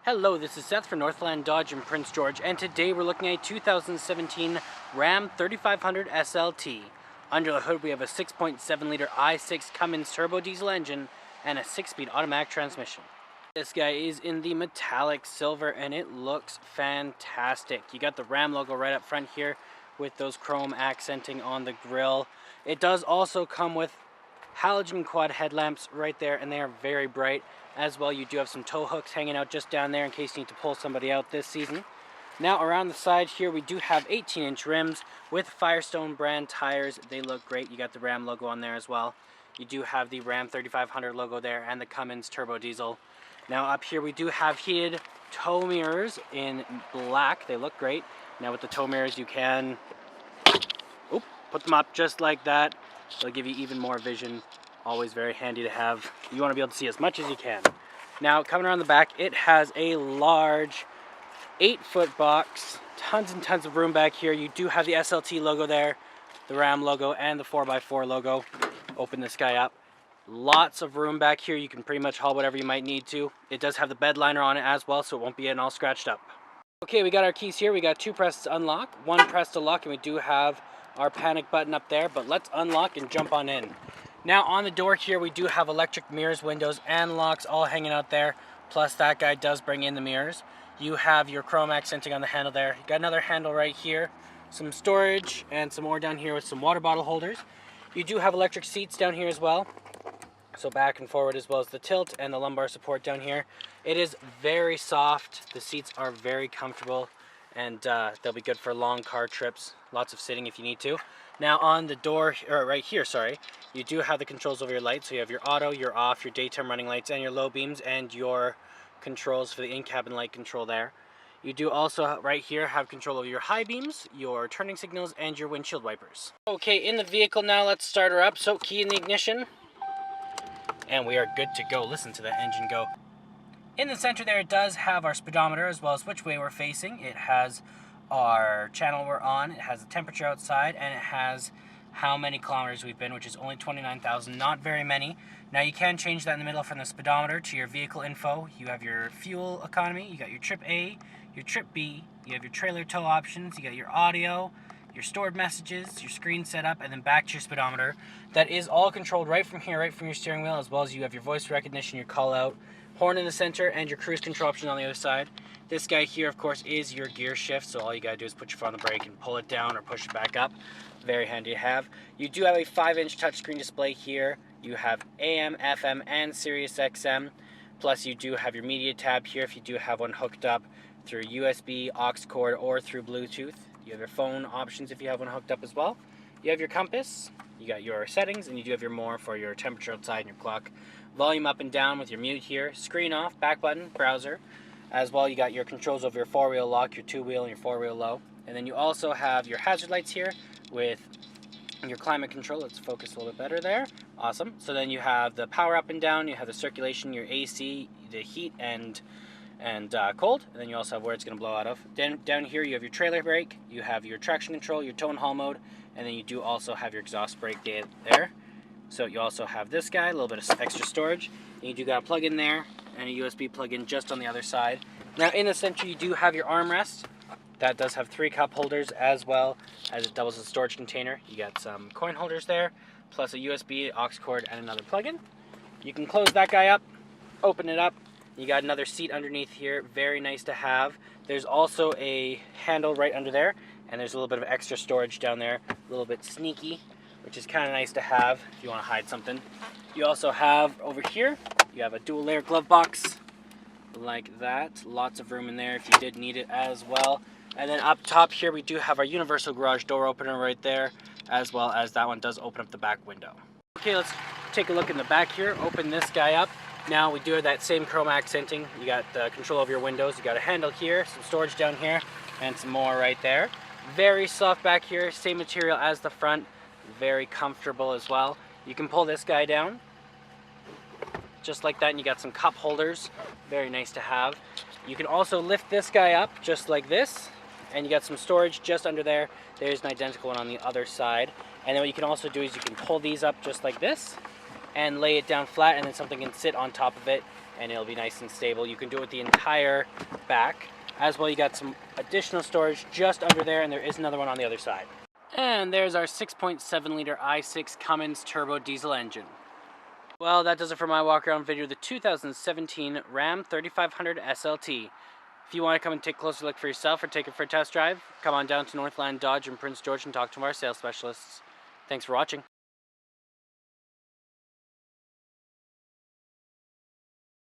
Hello, this is Seth for Northland Dodge in Prince George, and today we're looking at a 2017 Ram 3500 SLT. Under the hood we have a 6.7 liter i6 Cummins turbo diesel engine and a 6-speed automatic transmission. This guy is in the metallic silver and it looks fantastic. You got the Ram logo right up front here with those chrome accenting on the grille. It does also come with halogen quad headlamps right there, and they are very bright. As well, you do have some tow hooks hanging out just down there in case you need to pull somebody out this season. Now around the side here we do have 18-inch rims with Firestone brand tires. They look great. You got the Ram logo on there as well. You do have the Ram 3500 logo there and the Cummins turbo diesel. Now up here we do have heated tow mirrors in black. They look great. Now with the tow mirrors you can put them up just like that. They'll give you even more vision. Always very handy to have. You want to be able to see as much as you can. Now coming around the back, it has a large 8-foot box. Tons and tons of room back here. You do have the SLT logo there, the Ram logo, and the 4x4 logo. Open this guy up. Lots of room back here. You can pretty much haul whatever you might need to. It does have the bed liner on it as well, so it won't be getting all scratched up. Okay, we got our keys here. We got 2 presses to unlock, 1 press to lock, and we do have our panic button up there, but let's unlock and jump on in. Now on the door here we do have electric mirrors, windows, and locks all hanging out there, plus that guy does bring in the mirrors. You have your chrome accenting on the handle there. You got another handle right here, some storage, and some more down here with some water bottle holders. You do have electric seats down here as well, so back and forward, as well as the tilt and the lumbar support down here. It is very soft. The seats are very comfortable, and they'll be good for long car trips. Lots of sitting if you need to. Now on the door, or right here, sorry, you do have the controls over your lights. So you have your auto, your off, your daytime running lights, and your low beams, and your controls for the in-cabin light control there. You do also right here have control over your high beams, your turning signals, and your windshield wipers. Okay, in the vehicle now, let's start her up. So key in the ignition, and we are good to go. Listen to that engine go. In the center there, it does have our speedometer as well as which way we're facing. It has our channel we're on, it has the temperature outside, and it has how many kilometers we've been, which is only 29,000, not very many. Now you can change that in the middle from the speedometer to your vehicle info. You have your fuel economy, you got your trip A, your trip B, you have your trailer tow options, you got your audio, your stored messages, your screen setup, and then back to your speedometer. That is all controlled right from here, right from your steering wheel, as well as you have your voice recognition, your call out, horn in the center, and your cruise control option on the other side. This guy here, of course, is your gear shift, so all you gotta do is put your foot on the brake and pull it down or push it back up. Very handy to have. You do have a 5-inch touchscreen display here. You have AM, FM, and Sirius XM. Plus you do have your media tab here if you do have one hooked up through USB, aux cord, or through Bluetooth. You have your phone options if you have one hooked up as well. You have your compass, you got your settings, and you do have your more for your temperature outside and your clock. Volume up and down with your mute here. Screen off, back button, browser. As well, you got your controls over your 4-wheel lock, your 2-wheel, and your 4-wheel low. And then you also have your hazard lights here with your climate control. Let's focus a little bit better there. Awesome. So then you have the power up and down, you have the circulation, your AC, the heat and cold, and then you also have where it's going to blow out of. Then down here you have your trailer brake, you have your traction control, your tow and haul mode, and then you do also have your exhaust brake there. So you also have this guy, a little bit of extra storage. And you do got a plug in there and a USB plug-in just on the other side. Now in the center you do have your armrest. That does have 3 cup holders as well as it doubles as a storage container. You got some coin holders there, plus a USB, aux cord, and another plug-in. You can close that guy up, open it up. You got another seat underneath here, very nice to have. There's also a handle right under there, and there's a little bit of extra storage down there, a little bit sneaky, which is kind of nice to have if you want to hide something. You also have over here, you have a dual layer glove box like that. Lots of room in there if you did need it as well. And then up top here we do have our universal garage door opener right there, as well as that one does open up the back window. Okay, let's take a look in the back here. Open this guy up. Now we do have that same chrome accenting. You got the control over your windows, you got a handle here, some storage down here, and some more right there. Very soft back here, same material as the front, very comfortable as well. You can pull this guy down, just like that, and you got some cup holders, very nice to have. You can also lift this guy up, just like this, and you got some storage just under there. There's an identical one on the other side. And then what you can also do is you can pull these up just like this, and lay it down flat, and then something can sit on top of it and it'll be nice and stable. You can do it with the entire back. As well, you got some additional storage just under there, and there is another one on the other side. And there's our 6.7 liter i6 Cummins turbo diesel engine. Well, that does it for my walk around video of the 2017 Ram 3500 SLT. If you want to come and take a closer look for yourself or take it for a test drive, come on down to Northland Dodge in Prince George and talk to our sales specialists. Thanks for watching.